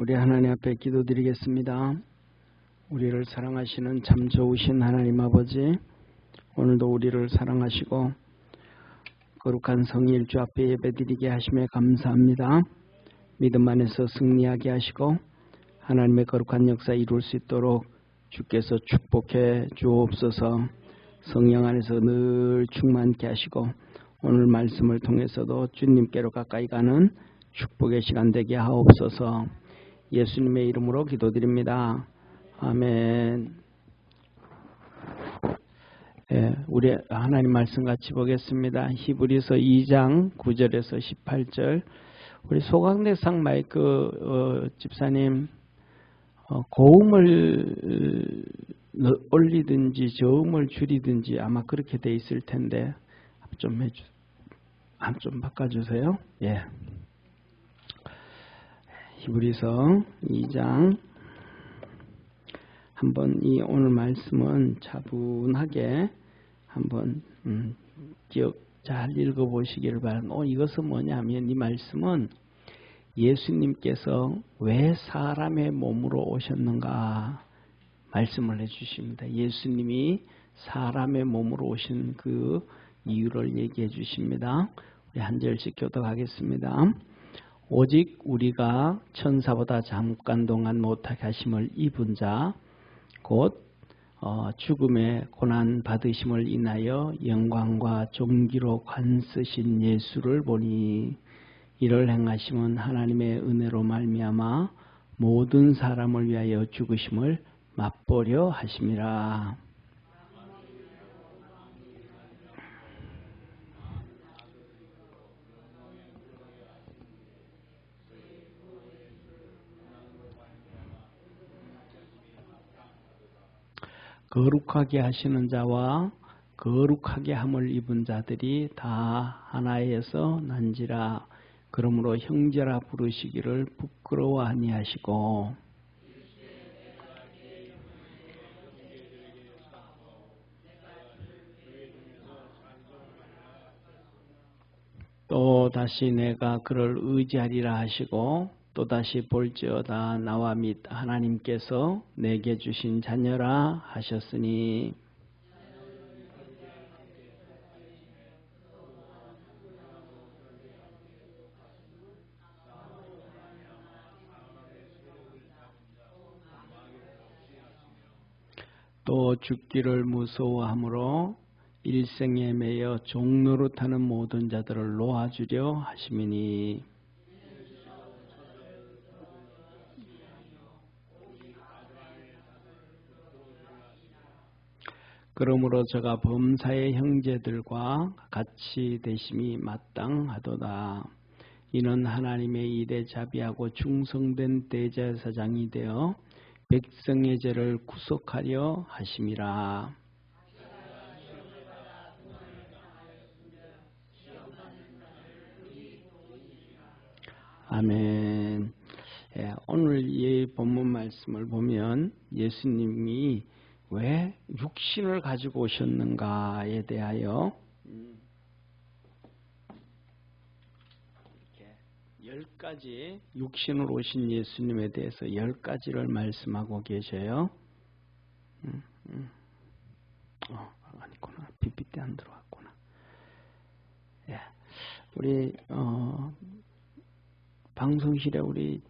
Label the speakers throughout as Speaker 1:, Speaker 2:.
Speaker 1: 우리 하나님 앞에 기도드리겠습니다. 우리를 사랑하시는 참 좋으신 하나님 아버지, 오늘도 우리를 사랑하시고 거룩한 성일주 앞에 예배드리게 하심에 감사합니다. 믿음 안에서 승리하게 하시고 하나님의 거룩한 역사 이룰 수 있도록 주께서 축복해 주옵소서. 성령 안에서 늘 충만케 하시고 오늘 말씀을 통해서도 주님께로 가까이 가는 축복의 시간 되게 하옵소서. 예수님의 이름으로 기도드립니다. 아멘. 우리 하나님 말씀 같이 보겠습니다. 히브리서 2장 9절에서 18절. 우리 소강대상 마이크 집사님, 고음을 올리든지 저음을 줄이든지 아마 그렇게 돼 있을 텐데 좀 바꿔주세요. 예. 히브리서 2장 한번 이 오늘 말씀은 차분하게 한번 기억 잘 읽어보시기를 바랍니다. 이것은 뭐냐면 이 말씀은 예수님께서 왜 사람의 몸으로 오셨는가 말씀을 해주십니다. 예수님이 사람의 몸으로 오신 그 이유를 얘기해 주십니다. 우리 한 절씩 교독하겠습니다. 오직 우리가 천사보다 잠깐 동안 못하게 하심을 입은 자 곧 죽음의 고난 받으심을 인하여 영광과 존귀로 관쓰신 예수를 보니 이를 행하심은 하나님의 은혜로 말미암아 모든 사람을 위하여 죽으심을 맛보려 하심이라. 거룩하게 하시는 자와 거룩하게 함을 입은 자들이 다 하나에서 난지라. 그러므로 형제라 부르시기를 부끄러워 아니하시고 또 다시 내가 그를 의지하리라 하시고 또다시 볼지어다 나와 및 하나님께서 내게 주신 자녀라 하셨으니 또 죽기를 무서워하므로 일생에 매여 종노릇하는 모든 자들을 놓아주려 하심이니 그러므로 저가 범사의 형제들과 같이 되심이 마땅하도다. 이는 하나님의 일에 자비하고 충성된 대제사장이 되어 백성의 죄를 구속하려 하심이라. 아멘. 오늘 이 본문 말씀을 보면 예수님이 왜 육신을 가지고 오셨는가에 대하여 10가지 육신으로 오신 예수님에 대해서 10가지를 말씀하고 계셔요. 아니구나. PPT 안 들어왔구나. 우리 방송실에 우리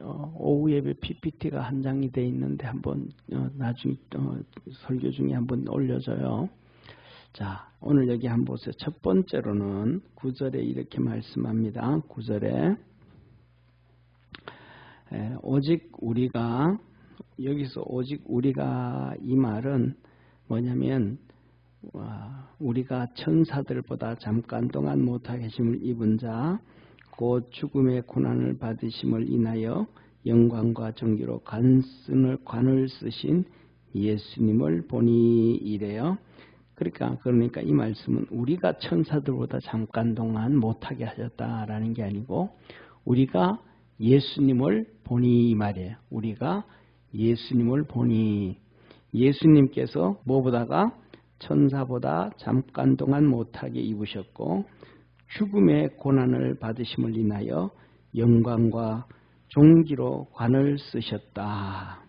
Speaker 1: 오후 예배 PPT가 한 장이 돼 있는데 한번 나중에 설교 중에 한번 올려줘요. 자, 오늘 여기 한번 보세요. 첫 번째로는 9절에 이렇게 말씀합니다. 9절에 오직 우리가, 여기서 오직 우리가 이 말은 뭐냐면 우리가 천사들보다 잠깐 동안 못하게 하심을 입은 자 곧 죽음의 고난을 받으심을 인하여 영광과 존귀로 관을 쓰신 예수님을 보니 이래요. 그러니까 이 말씀은 우리가 천사들보다 잠깐 동안 못하게 하셨다라는 게 아니고 우리가 예수님을 보니 이 말이에요. 우리가 예수님을 보니 예수님께서 뭐보다가 천사보다 잠깐 동안 못하게 입으셨고 죽음의 고난을 받으심을 인하여 영광과 종기로 관을 쓰셨다.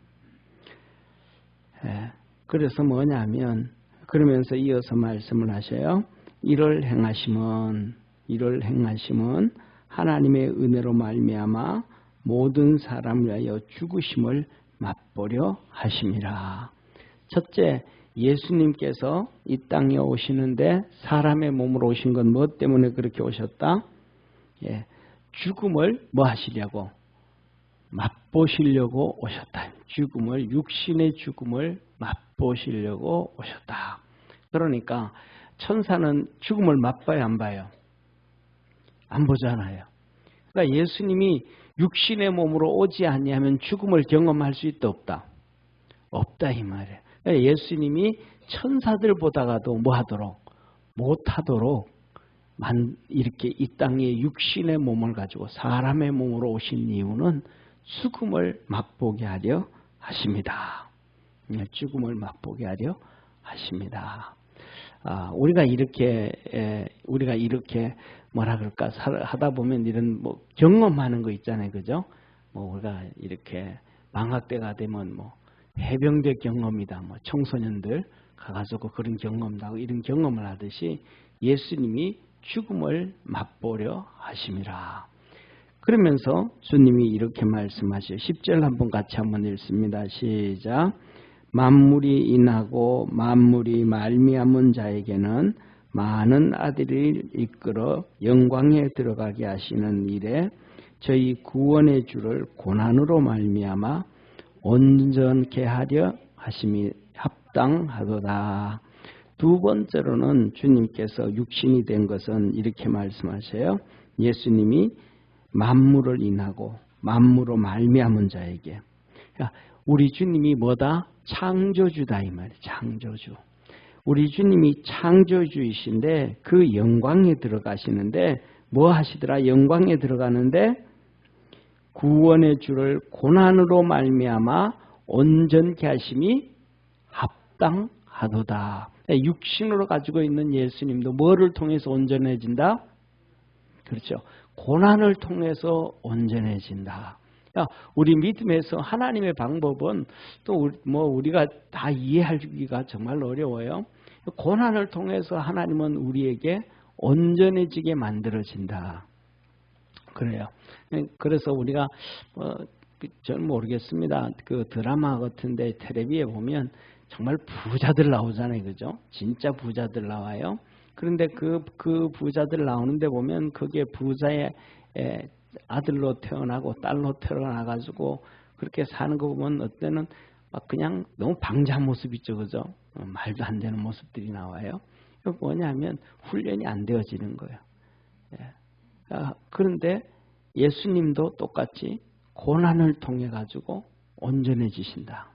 Speaker 1: 그래서 뭐냐면 그러면서 이어서 말씀을 하셔요. 이를 행하심은 하나님의 은혜로 말미암아 모든 사람을 위하여 죽으심을 맛보려 하심이라. 첫째, 예수님께서 이 땅에 오시는데 사람의 몸으로 오신 건 무엇 때문에 그렇게 오셨다? 죽음을 뭐 하시려고? 맛보시려고 오셨다. 육신의 죽음을 맛보시려고 오셨다. 그러니까 천사는 죽음을 맛봐요, 안 봐요? 안 보잖아요. 그러니까 예수님이 육신의 몸으로 오지 아니하면 죽음을 경험할 수 있다, 없다? 없다 이 말이에요. 그러니까 예수님이 천사들보다가도 뭐 하도록? 못하도록 이렇게 이 땅에 육신의 몸을 가지고 사람의 몸으로 오신 이유는 죽음을 맛보게 하려 하십니다. 죽음을 맛보게 하려 하십니다. 우리가 이렇게 뭐라 그럴까 하다 보면 이런 뭐 경험하는 거 있잖아요, 그죠? 뭐 우리가 이렇게 방학 때가 되면 뭐 해병대 경험이다, 뭐 청소년들 가가지고 그런 경험도 하고 이런 경험을 하듯이 예수님이 죽음을 맛보려 하심이라. 그러면서 주님이 이렇게 말씀하시죠. 10절 한번 같이 한번 읽습니다. 시작. 만물이 인하고 만물이 말미암은 자에게는 많은 아들을 이끌어 영광에 들어가게 하시는 일에 저희 구원의 주를 고난으로 말미암아 온전케 하려 하심이 합당하도다. 두 번째로는 주님께서 육신이 된 것은 이렇게 말씀하세요. 예수님이 만물을 인하고 만물로 말미암은 자에게. 우리 주님이 뭐다? 창조주다 이 말이에요. 창조주. 우리 주님이 창조주이신데 그 영광에 들어가시는데 뭐 하시더라? 영광에 들어가는데 구원의 주를 고난으로 말미암아 온전케 하심이 합당하도다. 육신으로 가지고 있는 예수님도 뭐를 통해서 온전해진다? 그렇죠. 고난을 통해서 온전해진다. 우리 믿음에서 하나님의 방법은 또 우리가 다 이해하기가 정말 어려워요. 고난을 통해서 하나님은 우리에게 온전해지게 만들어진다. 그래요. 그래서 우리가 저는 모르겠습니다. 그 드라마 같은데 텔레비에 보면 정말 부자들 나오잖아요, 그죠? 진짜 부자들 나와요. 그런데 그 부자들 나오는데 보면 그게 부자의 아들로 태어나고 딸로 태어나가지고 그렇게 사는 거 보면 어때는 막 그냥 너무 방자한 모습이죠, 그죠? 말도 안 되는 모습들이 나와요. 뭐냐면 훈련이 안 되어지는 거예요. 그런데 예수님도 똑같이 고난을 통해 가지고 온전해지신다.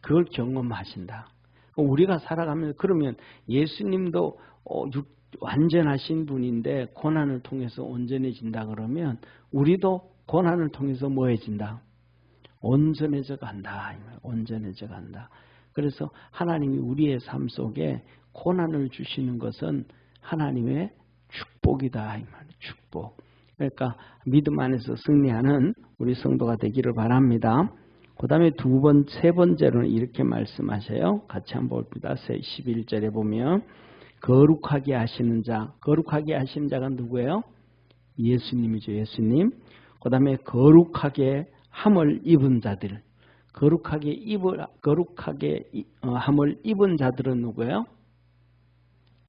Speaker 1: 그걸 경험하신다. 우리가 살아가면 그러면 예수님도 완전하신 분인데 고난을 통해서 온전해진다 그러면 우리도 고난을 통해서 뭐해진다? 온전해져 간다. 온전해져 간다. 그래서 하나님이 우리의 삶 속에 고난을 주시는 것은 하나님의 축복이다. 이 말, 축복. 그러니까 믿음 안에서 승리하는 우리 성도가 되기를 바랍니다. 그 다음에 세 번째로는 이렇게 말씀하세요. 같이 한번 봅니다. 11절에 보면 거룩하게 하시는 자. 거룩하게 하시는 자가 누구예요? 예수님이죠. 예수님. 그 다음에 거룩하게 함을 입은 자들. 거룩하게 함을 입은 자들은 누구예요?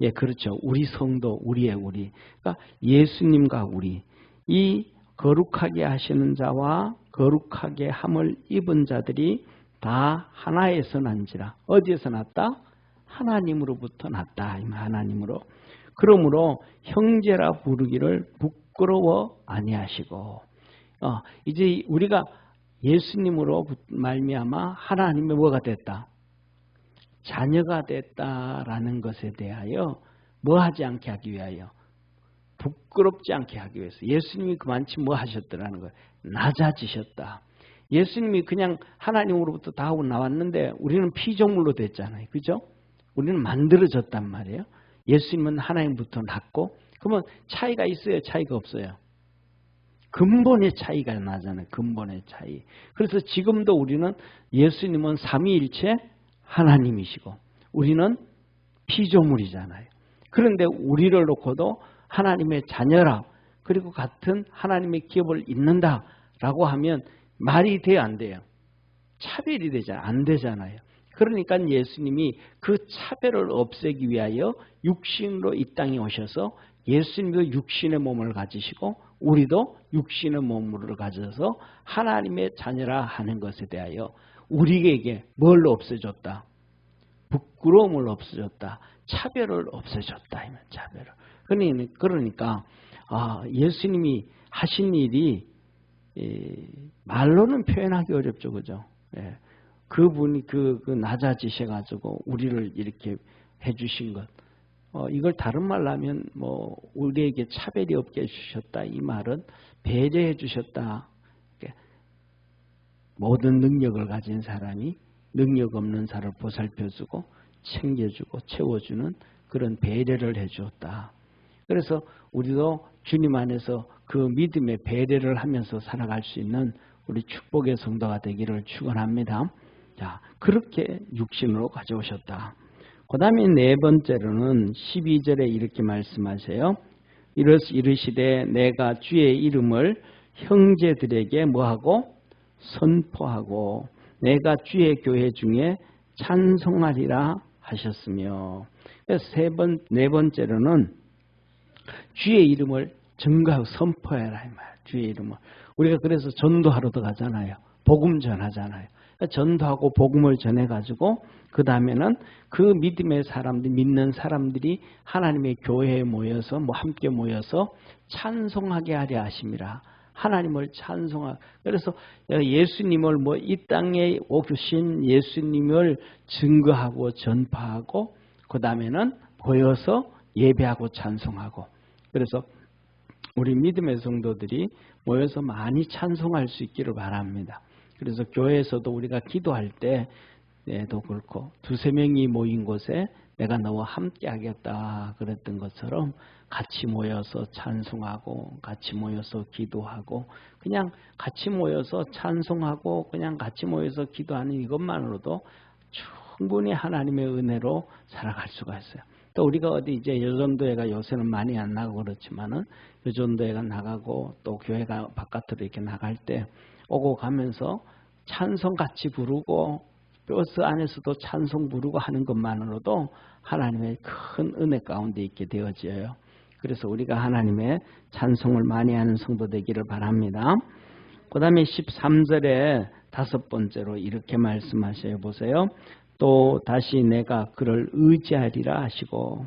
Speaker 1: 예, 그렇죠. 우리 성도, 우리. 그러니까 예수님과 우리. 이 거룩하게 하시는 자와 거룩하게 함을 입은 자들이 다 하나에서 난지라. 어디에서 났다? 하나님으로부터 났다. 하나님으로. 그러므로 형제라 부르기를 부끄러워 아니하시고. 이제 우리가 예수님으로 말미암아 하나님의 뭐가 됐다? 자녀가 됐다라는 것에 대하여 뭐 하지 않게 하기 위하여? 부끄럽지 않게 하기 위해서. 예수님이 그만치 뭐 하셨더라는 거예요? 낮아지셨다. 예수님이 그냥 하나님으로부터 다 하고 나왔는데 우리는 피조물로 됐잖아요. 그죠? 우리는 만들어졌단 말이에요. 예수님은 하나님부터 났고 그러면 차이가 있어요? 차이가 없어요? 근본의 차이가 나잖아요. 근본의 차이. 그래서 지금도 우리는 예수님은 삼위일체 하나님이시고 우리는 피조물이잖아요. 그런데 우리를 놓고도 하나님의 자녀라, 그리고 같은 하나님의 기업을 잇는다라고 하면 말이 돼요, 안 돼요? 차별이 되잖아요. 안 되잖아요. 그러니까 예수님이 그 차별을 없애기 위하여 육신으로 이 땅에 오셔서 예수님도 육신의 몸을 가지시고 우리도 육신의 몸을 가져서 하나님의 자녀라 하는 것에 대하여 우리에게 뭘 없애줬다? 부끄러움을 없애줬다. 차별을 없애줬다. 차별을. 그러니까 예수님이 하신 일이 말로는 표현하기 어렵죠, 그죠? 예. 그분이 그 낮아지셔가지고 우리를 이렇게 해주신 것. 이걸 다른 말로 하면 우리에게 차별이 없게 해주셨다. 이 말은 배려해 주셨다. 모든 능력을 가진 사람이 능력 없는 사람을 보살펴주고 챙겨주고 채워주는 그런 배려를 해주었다. 그래서 우리도 주님 안에서 그 믿음의 배려를 하면서 살아갈 수 있는 우리 축복의 성도가 되기를 축원합니다. 자, 그렇게 육신으로 가져오셨다. 그 다음에 네 번째로는 12절에 이렇게 말씀하세요. 이르시되 내가 주의 이름을 형제들에게 뭐하고? 선포하고 내가 주의 교회 중에 찬송하리라 하셨으며, 네 번째로는 주의 이름을 증거하고 선포해라 이 말. 주의 이름을 우리가 그래서 전도하러도 가잖아요. 복음 전하잖아요. 전도하고 복음을 전해가지고 그 다음에는 그 믿음의 사람들, 믿는 사람들이 하나님의 교회에 모여서 함께 모여서 찬송하게 하려 하심이라. 하나님을 찬송하. 그래서 예수님을 이 땅에 오신 예수님을 증거하고 전파하고 그 다음에는 보여서 예배하고 찬송하고. 그래서 우리 믿음의 성도들이 모여서 많이 찬송할 수 있기를 바랍니다. 그래서 교회에서도 우리가 기도할 때도 그렇고 두세 명이 모인 곳에 내가 너와 함께 하겠다 그랬던 것처럼 같이 모여서 찬송하고 같이 모여서 기도하고 그냥 같이 모여서 찬송하고 그냥 같이 모여서 기도하는 이것만으로도 충분히 하나님의 은혜로 살아갈 수가 있어요. 또 우리가 어디 이제 여전도회가 요새는 많이 안 나가고 그렇지만은 여전도회가 나가고 또 교회가 바깥으로 이렇게 나갈 때 오고 가면서 찬송 같이 부르고 버스 안에서도 찬송 부르고 하는 것만으로도 하나님의 큰 은혜 가운데 있게 되어져요. 그래서 우리가 하나님의 찬송을 많이 하는 성도 되기를 바랍니다. 그 다음에 13절에 다섯 번째로 이렇게 말씀하셔요. 보세요. 또 다시 내가 그를 의지하리라 하시고,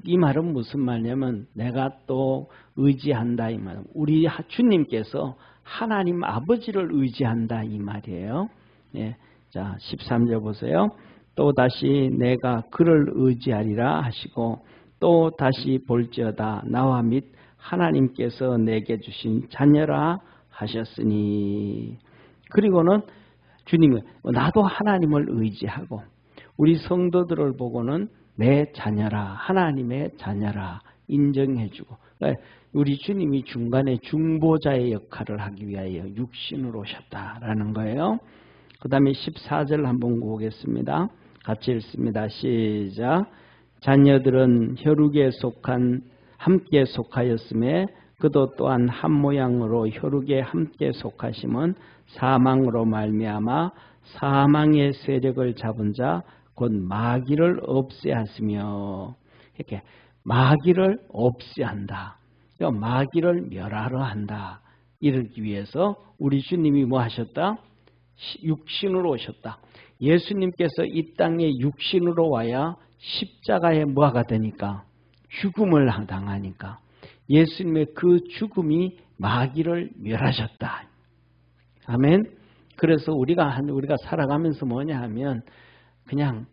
Speaker 1: 이 말은 무슨 말이냐면 내가 또 의지한다 이 말. 우리 주님께서 하나님 아버지를 의지한다 이 말이에요. 예. 자, 13절 보세요. 또 다시 내가 그를 의지하리라 하시고 또 다시 볼지어다 나와 및 하나님께서 내게 주신 자녀라 하셨으니. 그리고는 주님은 나도 하나님을 의지하고 우리 성도들을 보고는 내 자녀라, 하나님의 자녀라 인정해주고, 우리 주님이 중간에 중보자의 역할을 하기 위하여 육신으로 오셨다라는 거예요. 그 다음에 14절 한번 보겠습니다. 같이 읽습니다. 시작. 자녀들은 혈육에 함께 속하였음에 그도 또한 한 모양으로 혈육에 함께 속하심은 사망으로 말미암아 사망의 세력을 잡은 자 곧 마귀를 없애하시며, 이렇게 마귀를 없애한다. 마귀를 멸하러 한다. 이러기 위해서 우리 주님이 뭐 하셨다? 육신으로 오셨다. 예수님께서 이 땅에 육신으로 와야 십자가에 뭐가 되니까? 죽음을 당하니까. 예수님의 그 죽음이 마귀를 멸하셨다. 아멘. 그래서 우리가 살아가면서 뭐냐 하면 그냥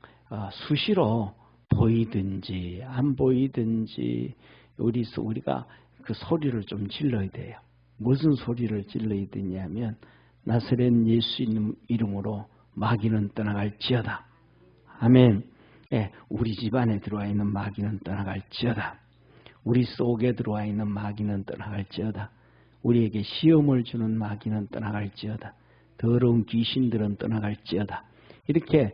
Speaker 1: 수시로 보이든지 안 보이든지 우리가 그 소리를 좀 질러야 돼요. 무슨 소리를 질러야 되냐면 나사렛 예수 이름으로 마귀는 떠나갈지어다. 아멘. 예, 우리 집안에 들어와 있는 마귀는 떠나갈지어다. 우리 속에 들어와 있는 마귀는 떠나갈지어다. 우리에게 시험을 주는 마귀는 떠나갈지어다. 더러운 귀신들은 떠나갈지어다. 이렇게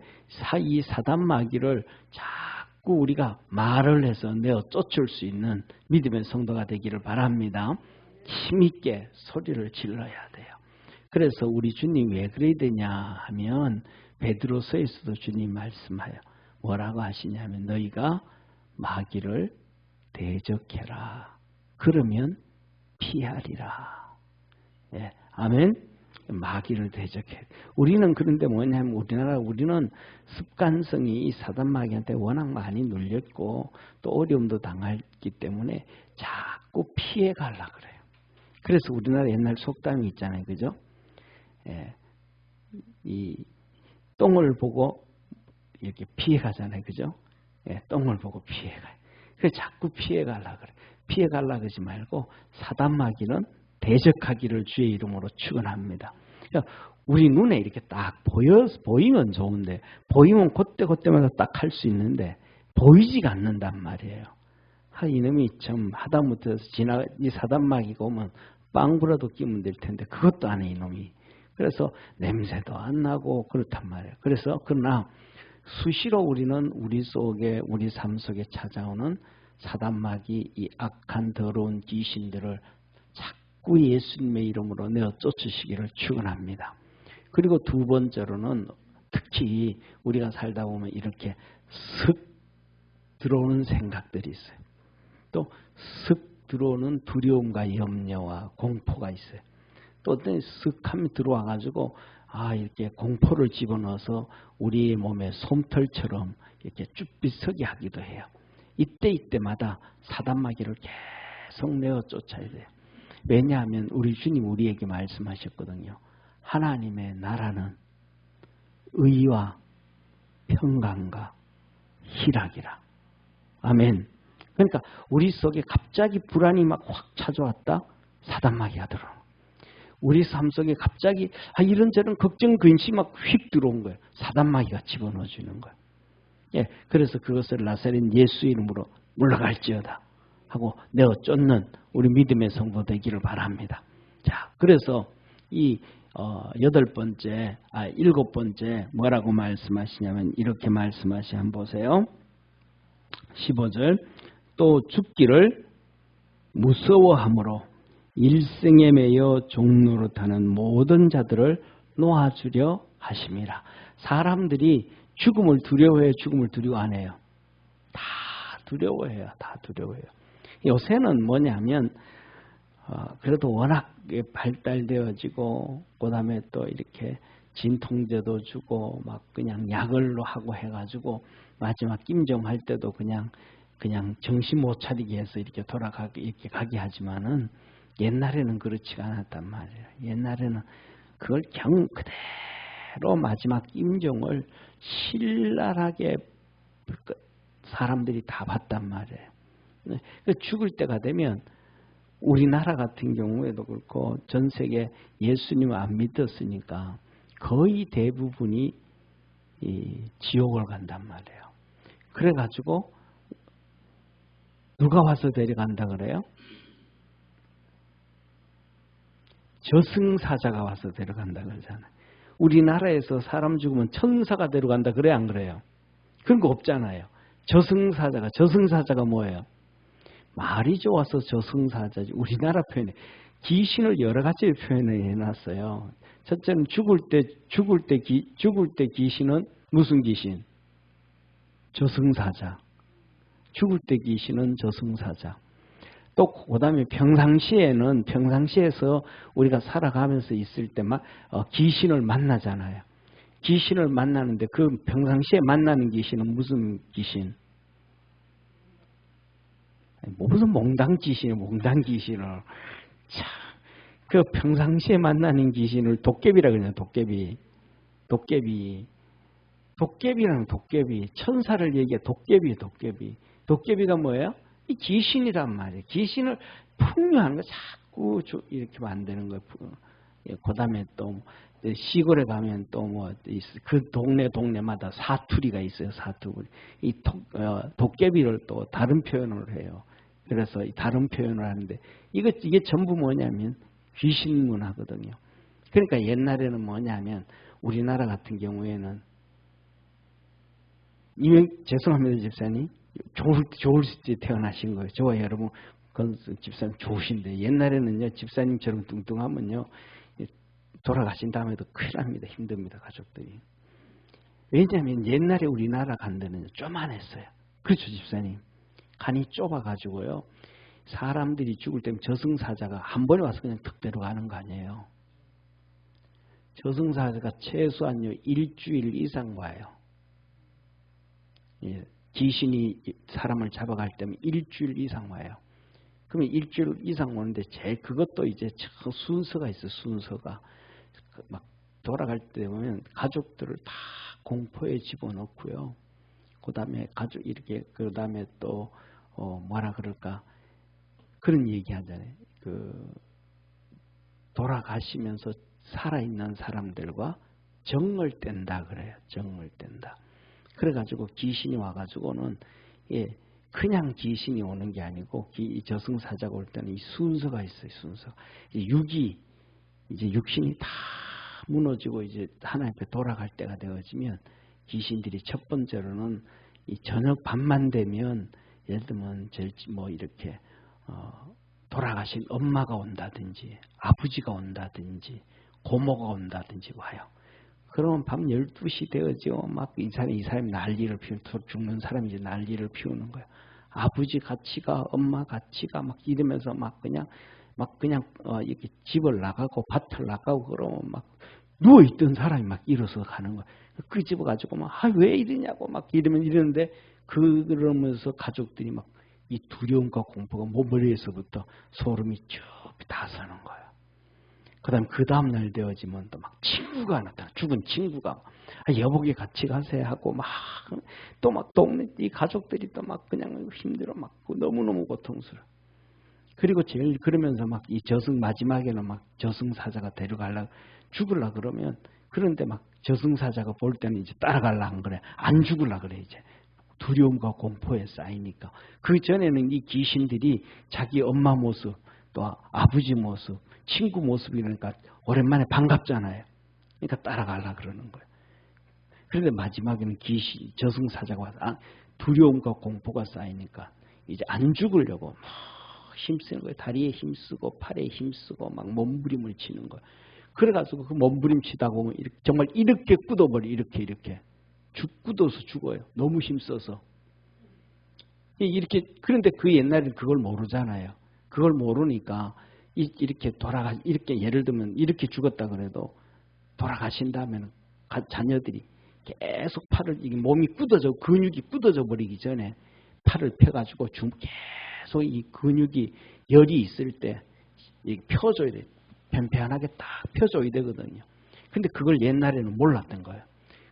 Speaker 1: 이 사단 마귀를 자꾸 우리가 말을 해서 내어 쫓을 수 있는 믿음의 성도가 되기를 바랍니다. 힘있게 소리를 질러야 돼요. 그래서 우리 주님 왜 그래야 되냐 하면 베드로서에서도 주님 말씀하여 뭐라고 하시냐면 너희가 마귀를 대적해라. 그러면 피하리라. 예, 아멘. 마귀를 대적해. 우리는 그런데 뭐냐면 우리는 습관성이 이 사단 마귀한테 워낙 많이 눌렸고 또 어려움도 당했기 때문에 자꾸 피해 가려고 그래요. 그래서 우리나라 옛날 속담이 있잖아요. 그죠? 예, 이 똥을 보고 이렇게 피해 가잖아요. 그죠? 예, 똥을 보고 피해 가요. 그래서 자꾸 피해 가려고 그래요. 피해 가려고 하지 말고 사단 마귀는 대적하기를 주의 이름으로 축원합니다. 그러니까 우리 눈에 이렇게 딱 보이면 좋은데 보이면 그때마다 딱 할 수 있는데 보이지가 않는단 말이에요. 이놈이 참 하다못해서 이 사단 마귀가 오면 빵부라도 끼면 될 텐데 그것도 안 해 이놈이. 그래서 냄새도 안 나고 그렇단 말이에요. 그래서 그러나 수시로 우리는 우리 속에 우리 삶 속에 찾아오는 사단 마귀 이 악한 더러운 귀신들을 자꾸 예수님의 이름으로 내어 쫓으시기를 축원합니다. 그리고 두 번째로는 특히 우리가 살다 보면 이렇게 슥 들어오는 생각들이 있어요. 또 슥 들어오는 두려움과 염려와 공포가 있어요. 또 어떤 슥 하면 들어와가지고 이렇게 공포를 집어넣어서 우리 몸에 솜털처럼 이렇게 쭈삣서게 하기도 해요. 이때마다 사단 마귀를 계속 내어 쫓아야 돼요. 왜냐하면 우리 주님 우리에게 말씀하셨거든요. 하나님의 나라는 의와 평강과 희락이라. 아멘. 그러니까 우리 속에 갑자기 불안이 막 확 찾아왔다. 사단 마귀가 들어오는 거예요. 우리 삶 속에 갑자기 이런저런 걱정 근심이 막 휙 들어온 거예요. 사단 마귀가 집어넣어 주는 거예요. 예, 그래서 그것을 나사렛 예수 이름으로 물러갈지어다 하고 내어 쫓는 우리 믿음의 성도 되기를 바랍니다. 자, 그래서 이 일곱 번째 뭐라고 말씀하시냐면 이렇게 말씀하시 한번 보세요. 15절 또 죽기를 무서워함으로 일생에 매여 종노릇하는 모든 자들을 놓아주려 하심이라. 사람들이 죽음을 두려워해요? 죽음을 두려워 안 해요? 다 두려워해요. 다 두려워해요. 요새는 뭐냐면 그래도 워낙 발달되어지고 그 다음에 또 이렇게 진통제도 주고 막 그냥 약을로 하고 해가지고 마지막 임종할 때도 그냥 정신 못 차리게 해서 이렇게 이렇게 가게 하지만은 옛날에는 그렇지가 않았단 말이에요. 옛날에는 그걸 그대로 마지막 임종을 신랄하게 사람들이 다 봤단 말이에요. 죽을 때가 되면 우리나라 같은 경우에도 그렇고 전 세계 예수님을 안 믿었으니까 거의 대부분이 지옥을 간단 말이에요. 그래가지고 누가 와서 데려간다 그래요? 저승사자가 와서 데려간다 그러잖아요. 우리나라에서 사람 죽으면 천사가 데려간다 그래 안 그래요? 그런 거 없잖아요. 저승사자가 뭐예요? 말이 좋아서 저승사자지. 우리나라 표현에 귀신을 여러 가지 표현을 해놨어요. 첫째는 죽을 때 귀신은 무슨 귀신? 저승사자. 죽을 때 귀신은 저승사자. 또 그다음에 평상시에서 우리가 살아가면서 있을 때만 귀신을 만나잖아요. 귀신을 만나는데 그 평상시에 만나는 귀신은 무슨 귀신? 무슨 몽당 귀신을. 참, 그 평상시에 만나는 귀신을 도깨비라 그러냐. 도깨비라는 도깨비. 천사를 얘기해. 도깨비가 뭐예요? 이 귀신이란 말이에요. 귀신을 풍요하는 거 자꾸 이렇게 만드는 거예요. 그 다음에 또 시골에 가면 또 그 동네마다 사투리가 있어요. 사투리. 이 도깨비를 또 다른 표현을 해요. 그래서 이 다른 표현을 하는데 이게 전부 뭐냐면 귀신 문화거든요. 그러니까 옛날에는 뭐냐면 우리나라 같은 경우에는 죄송합니다 집사님. 좋을 때 태어나신 거예요. 저와 여러분 집사님 좋으신데 옛날에는요 집사님처럼 뚱뚱하면요 돌아가신 다음에도 큰일 납니다. 힘듭니다. 가족들이. 왜냐하면 옛날에 우리나라 간데는 쪼만했어요. 그렇죠 집사님. 간이 좁아가지고요. 사람들이 죽을 때면 저승사자가 한 번에 와서 그냥 턱 데려가는 거 아니에요. 저승사자가 최소한요 일주일 이상 와요. 예, 귀신이 사람을 잡아갈 때면 일주일 이상 와요. 그러면 일주일 이상 오는데 제일 그것도 이제 순서가 있어요. 순서가 막 돌아갈 때 보면 가족들을 다 공포에 집어넣고요. 그 다음에 가족 이렇게 그 다음에 또 뭐라 그럴까 그런 얘기 하잖아요. 그 돌아가시면서 살아있는 사람들과 정을 뗀다 그래요. 정을 뗀다. 그래가지고 귀신이 와가지고는 예, 그냥 귀신이 오는 게 아니고 이 저승사자가 올 때는 이 순서가 있어요. 순서. 육이 이제 육신이 다 무너지고 이제 하나님 앞에 돌아갈 때가 되어지면 귀신들이 첫 번째로는 이 저녁 밤만 되면 예를 들면 제일 뭐 이렇게 돌아가신 엄마가 온다든지 아버지가 온다든지 고모가 온다든지 와요. 그러면 밤 12시 되어지고 막 이 사람이 난리를 피우는 죽는 사람이 이제 난리를 피우는 거예요. 아버지 같이 가, 엄마 같이 가 막 이러면서 막 그냥 이렇게 집을 나가고 밭을 나가고 그러면 막 누워 있던 사람이 막 일어서 가는 거예요. 그 집을 가지고 막 왜 이러냐고 막 이러는데 그러면서 가족들이 막 이 두려움과 공포가 머리에서부터 소름이 쭉 다 서는 거예요. 그다음 그 다음 날 되어지면 또 막 친구가 나타나 죽은 친구가 여보게 같이 가세요 하고 막 또 막 동네 이 가족들이 또 막 그냥 힘들어 막 너무너무 고통스러워. 그리고 제일 그러면서 막 이 저승 마지막에는 막 저승사자가 데려가려고 죽으려 그러면 그런데 막 저승사자가 볼 때는 이제 따라가려 안 그래. 안 죽으려 그래 이제. 두려움과 공포에 쌓이니까. 그 전에는 이 귀신들이 자기 엄마 모습 또 아버지 모습 친구 모습이니까 오랜만에 반갑잖아요. 그러니까 따라가려 그러는 거예요. 그런데 마지막에는 귀신 저승사자가 와서 두려움과 공포가 쌓이니까 이제 안 죽으려고 막 힘쓰는 거예요. 다리에 힘쓰고 팔에 힘쓰고 막 몸부림을 치는 거예요. 그래가지고 그 몸부림 치다 보면 정말 이렇게 굳어버려. 이렇게 굳어서 죽어요. 너무 힘써서. 이렇게 그런데 그 옛날에는 그걸 모르잖아요. 그걸 모르니까 이렇게 이렇게 예를 들면 이렇게 죽었다 그래도 돌아가신 다음에는 자녀들이 계속 팔을 몸이 굳어져 근육이 굳어져 버리기 전에 팔을 펴가지고 계속 이 근육이 열이 있을 때 펴줘야 돼. 편편하게 딱 펴줘야 되거든요. 근데 그걸 옛날에는 몰랐던 거예요.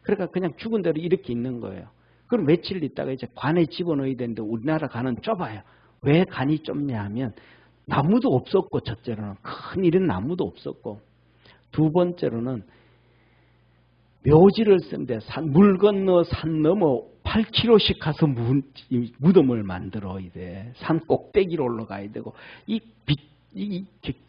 Speaker 1: 그러니까 그냥 죽은 대로 이렇게 있는 거예요. 그럼 며칠 있다가 이제 관에 집어넣어야 되는데 우리나라 관은 좁아요. 왜 관이 좁냐 하면 나무도 없었고 첫째로는 큰 이런 나무도 없었고 두 번째로는 묘지를 쓰는데 물 건너 산 넘어 8km씩 가서 무덤을 만들어야 돼. 산 꼭대기로 올라가야 되고 이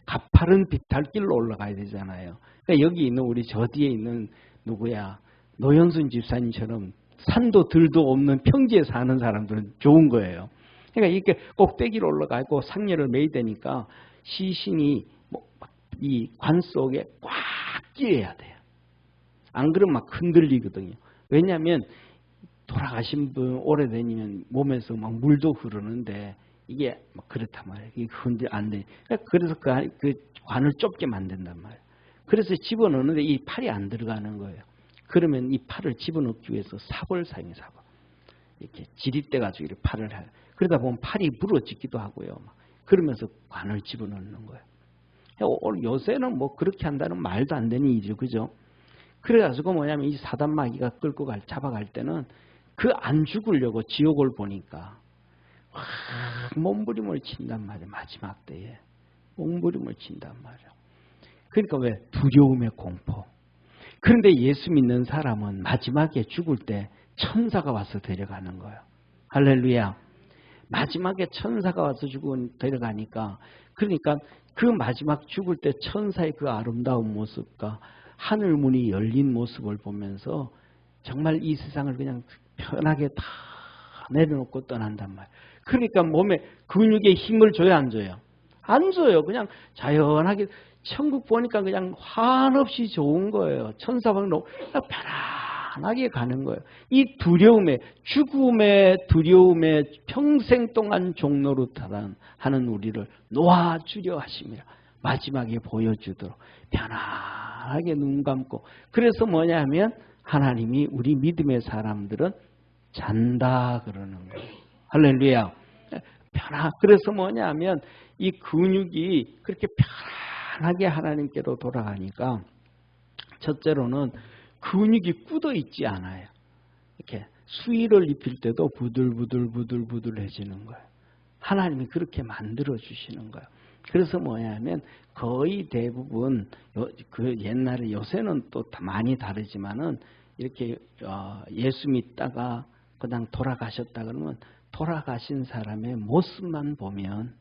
Speaker 1: 가파른 비탈길로 올라가야 되잖아요. 그러니까 여기 있는 우리 저 뒤에 있는 누구야 노현순 집사님처럼 산도 들도 없는 평지에 사는 사람들은 좋은 거예요. 그러니까 이렇게 꼭대기로 올라가고 상렬을 매야 되니까 시신이 이 관 속에 꽉 끼어야 돼요. 안 그러면 막 흔들리거든요. 왜냐하면 돌아가신 분 오래되면 몸에서 막 물도 흐르는데 이게 막 그렇단 말이에요. 이게 안 돼. 그래서 그 관을 좁게 만든단 말이에요. 그래서 집어넣는데 이 팔이 안 들어가는 거예요. 그러면 이 팔을 집어넣기 위해서 삽을 사용해 삽을. 이렇게 지릿대가지고 이렇게 팔을 해요. 그러다 보면 팔이 부러지기도 하고요. 그러면서 관을 집어넣는 거예요. 요새는 뭐 그렇게 한다는 말도 안 되는 일이죠. 그죠? 그래가지고 뭐냐면 이 사단마귀가 끌고 잡아갈 때는 그 안 죽으려고 지옥을 보니까 몸부림을 친단 말이에요. 마지막 때에. 몸부림을 친단 말이에요. 그러니까 왜? 두려움의 공포. 그런데 예수 믿는 사람은 마지막에 죽을 때 천사가 와서 데려가는 거예요. 할렐루야. 마지막에 천사가 와서 데려가니까, 그러니까 그 마지막 죽을 때 천사의 그 아름다운 모습과 하늘 문이 열린 모습을 보면서 정말 이 세상을 그냥 편하게 다 내려놓고 떠난단 말이에요. 그러니까 몸에 근육에 힘을 줘야 안 줘요? 안 줘요. 그냥 자연하게 천국 보니까 그냥 한없이 좋은 거예요. 천사방로 편안하게 가는 거예요. 이 두려움에, 죽음의 두려움에 평생 동안 종로로 하는 우리를 놓아주려 하심이라. 마지막에 보여주도록 편안하게 눈 감고. 그래서 뭐냐 하면 하나님이 우리 믿음의 사람들은 잔다 그러는 거예요. 할렐루야. 그래서 뭐냐 하면 이 근육이 그렇게 편하게 하나님께로 돌아가니까 첫째로는 근육이 굳어 있지 않아요. 이렇게 수의를 입힐 때도 부들부들해지는 거예요. 하나님이 그렇게 만들어 주시는 거예요. 그래서 뭐냐면 거의 대부분 그 옛날에, 요새는 또 많이 다르지만은 이렇게 예수 믿다가 그냥 돌아가셨다 그러면 돌아가신 사람의 모습만 보면,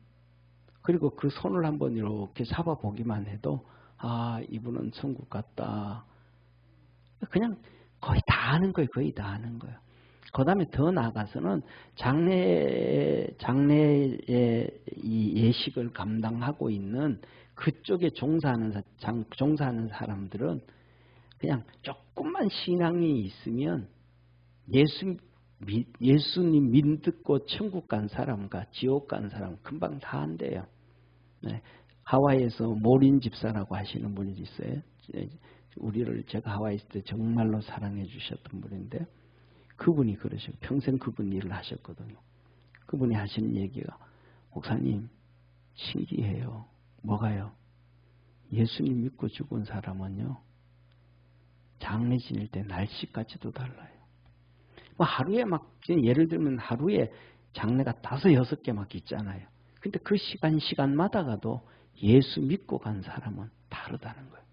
Speaker 1: 그리고 그 손을 한번 이렇게 잡아보기만 해도 아, 이분은 천국 같다. 그냥 거의 다 아는 거예요. 거의 다 아는 거예요. 그 다음에 더 나아가서는 장례의 이 예식을 감당하고 있는 그쪽에 종사하는 사람들은 그냥 조금만 신앙이 있으면 예수님 믿고 천국 간 사람과 지옥 간 사람 금방 다 한대요. 네. 하와이에서 모린 집사라고 하시는 분이 있어요. 우리를 제가 하와이 있을 때 정말로 사랑해 주셨던 분인데, 그분이 그러셔요. 평생 그분 일을 하셨거든요. 그분이 하시는 얘기가, 목사님 신기해요. 뭐가요? 예수님 믿고 죽은 사람은요, 장례 지낼 때 날씨까지도 달라요. 뭐 하루에 막, 예를 들면 하루에 장례가 5, 6개 막 있잖아요. 근데 그 시간마다 가도 예수 믿고 간 사람은 다르다는 거예요.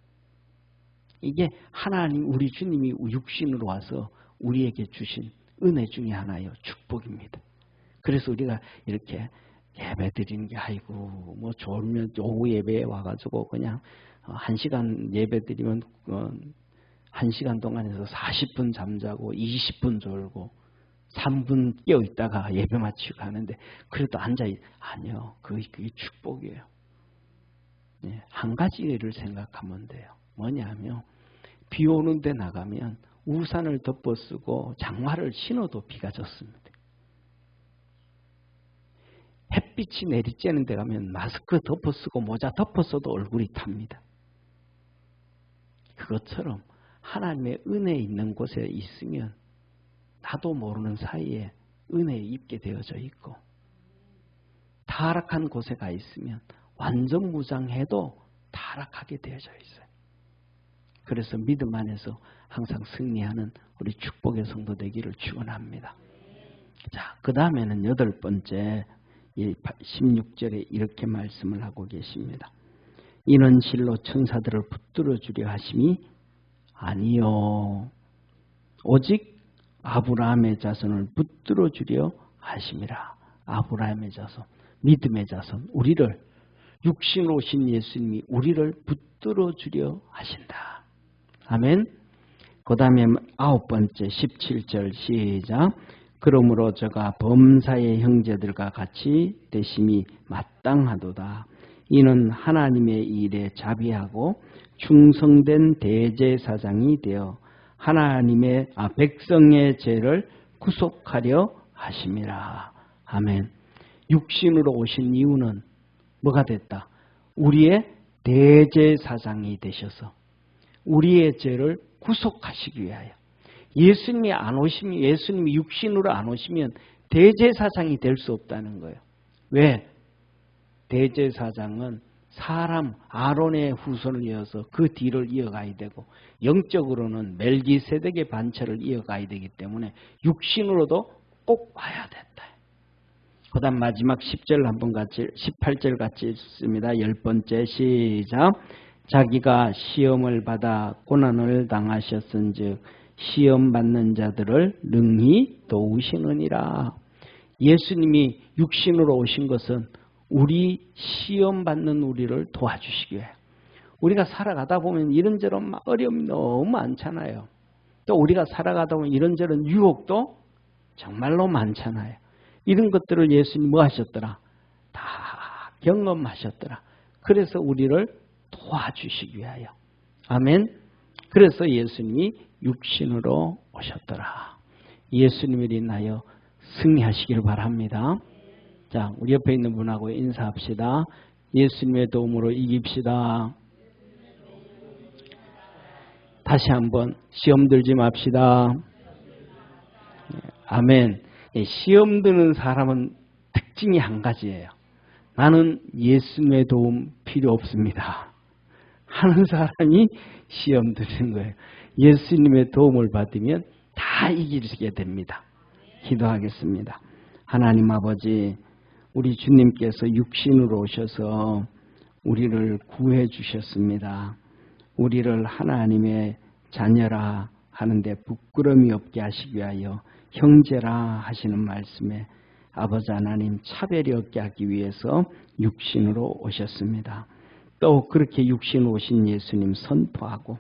Speaker 1: 이게 하나님, 우리 주님이 육신으로 와서 우리에게 주신 은혜 중에 하나예요. 축복입니다. 그래서 우리가 이렇게 예배 드리는 게, 아이고 뭐 졸면 오후 예배에 와가지고 그냥 1시간 예배 드리면 1시간 동안에서 40분 잠자고 20분 졸고 3분 깨어 있다가 예배 마치고 가는데, 그래도 아니요. 그게 축복이에요. 네, 한 가지 일을 생각하면 돼요. 뭐냐면 비 오는 데 나가면 우산을 덮어쓰고 장화를 신어도 비가 젖습니다. 햇빛이 내리쬐는 데 가면 마스크 덮어쓰고 모자 덮어써도 얼굴이 탑니다. 그것처럼 하나님의 은혜 있는 곳에 있으면 나도 모르는 사이에 은혜에 입게 되어져 있고, 타락한 곳에 가 있으면 완전 무장해도 타락하게 되어져 있어요. 그래서 믿음 안에서 항상 승리하는 우리 축복의 성도 되기를 축원합니다. 자, 그 다음에는 8번째 16절에 이렇게 말씀을 하고 계십니다. 이는 실로 천사들을 붙들어 주려 하심이 아니요 오직 아브라함의 자손을 붙들어 주려 하심이라. 아브라함의 자손, 믿음의 자손, 우리를, 육신으로 오신 예수님이 우리를 붙들어 주려 하신다. 아멘. 그 다음에 9번째 17절 시작. 그러므로 저가 범사의 형제들과 같이 되심이 마땅하도다. 이는 하나님의 일에 자비하고 충성된 대제사장이 되어 하나님의 백성의 죄를 구속하려 하심이라. 아멘. 육신으로 오신 이유는 뭐가 됐다? 우리의 대제사장이 되셔서 우리의 죄를 구속하시기 위하여. 예수님이 안 오시면, 예수님이 육신으로 안 오시면 대제사장이 될 수 없다는 거예요. 왜? 대제사장은 사람 아론의 후손을 이어서 그 뒤를 이어가야 되고, 영적으로는 멜기세덱의 반차를 이어가야 되기 때문에 육신으로도 꼭 와야 된다. 그 다음 마지막 10절 한번 같이, 18절 같이 읽습니다. 10번째 시작. 자기가 시험을 받아 고난을 당하셨은즉 시험 받는 자들을 능히 도우시느니라. 예수님이 육신으로 오신 것은 우리 시험받는 우리를 도와주시기 위해. 우리가 살아가다 보면 이런저런 어려움이 너무 많잖아요. 또 우리가 살아가다 보면 이런저런 유혹도 정말로 많잖아요. 이런 것들을 예수님이 뭐 하셨더라? 다 경험하셨더라. 그래서 우리를 도와주시기 위하여. 아멘. 그래서 예수님이 육신으로 오셨더라. 예수님을 인하여 승리하시길 바랍니다. 자, 우리 옆에 있는 분하고 인사합시다. 예수님의 도움으로 이깁시다. 다시 한번 시험 들지 맙시다. 아멘. 시험 드는 사람은 특징이 한 가지예요. 나는 예수님의 도움 필요 없습니다 하는 사람이 시험 드는 거예요. 예수님의 도움을 받으면 다 이기게 됩니다. 기도하겠습니다. 하나님 아버지, 우리 주님께서 육신으로 오셔서 우리를 구해 주셨습니다. 우리를 하나님의 자녀라 하는데 부끄러움이 없게 하시기 위하여 형제라 하시는 말씀에 아버지 하나님 차별이 없게 하기 위해서 육신으로 오셨습니다. 또 그렇게 육신 오신 예수님 선포하고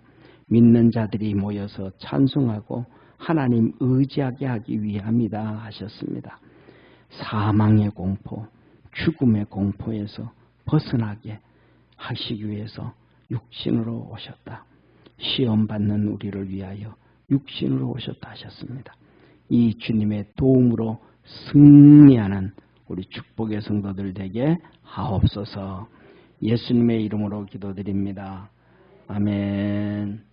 Speaker 1: 믿는 자들이 모여서 찬송하고 하나님 의지하게 하기 위함이다 하셨습니다. 사망의 공포, 죽음의 공포에서 벗어나게 하시기 위해서 육신으로 오셨다. 시험받는 우리를 위하여 육신으로 오셨다 하셨습니다. 이 주님의 도움으로 승리하는 우리 축복의 성도들 되게 하옵소서. 예수님의 이름으로 기도드립니다. 아멘.